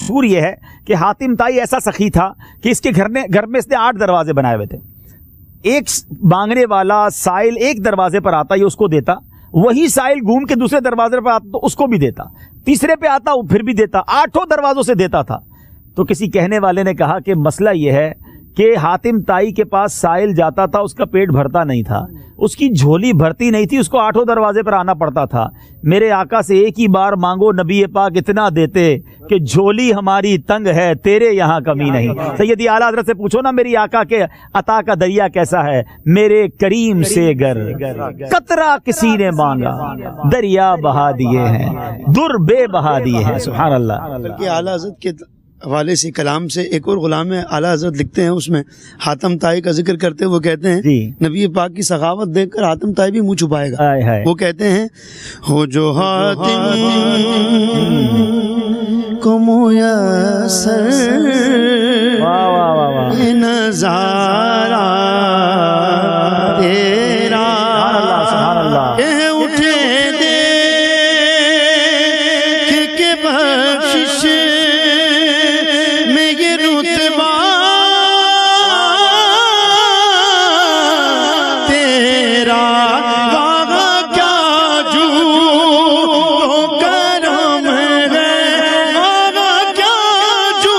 مشہور یہ ہے کہ حاتم طائی ایسا سخی تھا کہ اس کے گھر میں اس نے 8 دروازے بنائے ہوئے تھے. ایک مانگنے والا سائل ایک دروازے پر آتا، یہ اس کو دیتا، وہی سائل گھوم کے دوسرے دروازے پر آتا تو اس کو بھی دیتا، تیسرے پہ آتا پھر بھی دیتا، 8 دروازوں سے دیتا تھا. تو کسی کہنے والے نے کہا کہ مسئلہ یہ ہے کہ حاتم طائی کے پاس سائل جاتا تھا، اس کا پیٹ بھرتا نہیں تھا، اس کی جھولی بھرتی نہیں تھی، اس کو 8 دروازے پر آنا پڑتا تھا. میرے آقا سے ایک ہی بار مانگو، نبی پاک اتنا دیتے کہ جھولی ہماری تنگ ہے، تیرے یہاں کمی نہیں. سیدی اعلیٰ حضرت سے پوچھو نا میری آقا کے عطا کا دریا کیسا ہے. میرے کریم سے گر قطرہ کسی نے مانگا، دریا بہا دیے ہیں، در بے بہا دیے ہیں. سبحان اللہ. بلکہ اعلیٰ حضرت کے حوالے سے کلام سے ایک اور غلام ہے، اعلیٰ حضرت لکھتے ہیں، اس میں حاتم طائی کا ذکر کرتے ہیں، وہ کہتے ہیں نبی پاک کی سخاوت دیکھ کر حاتم طائی بھی منہ چھپائے گا. وہ کہتے ہیں ہو جو حاتم کو میسر نظارہ تیرا اٹھے دے کہ بخشش میں یہ رتبہ تیرا واہ کیا جو کرم ہے، واہ کیا جو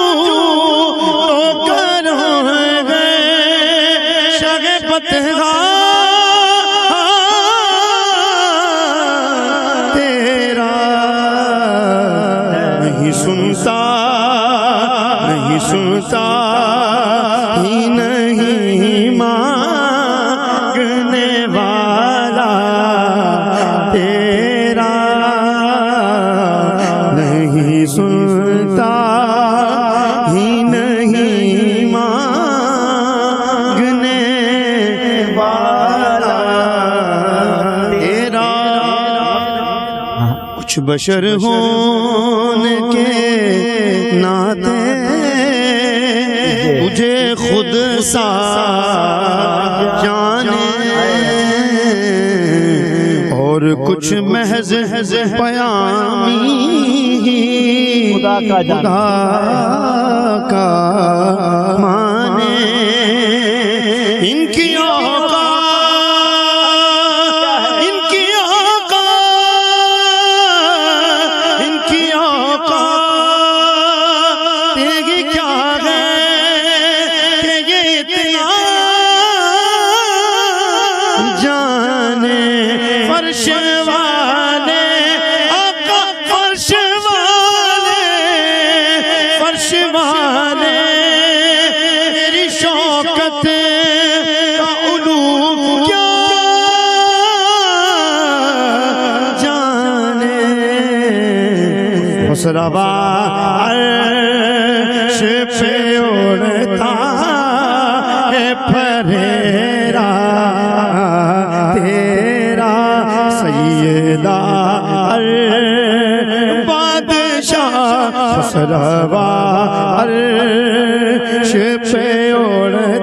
کرم ہے. شغفت تیرا نہیں سنتا، نہیں سنتا ہی نہیں مانگنے والا تیرا، نہیں سنتا ہی نہیں مانگنے والا تیرا. کچھ بشر ہونے کے ناطے مجھے خود سا جانے، اور کچھ محض پیامی خدا کا مانے. ان کی آقا تیری کیا ہے کہ یہ اتنا جانے. فرش والے آقا، فرش والے، فرش والے میری شوکت کا علو کیا جانے. خسروا عرش پہ اڑتا ہے پھریرا تیرا، سیدہ بادشاہ. خسروا عرش پہ اڑتا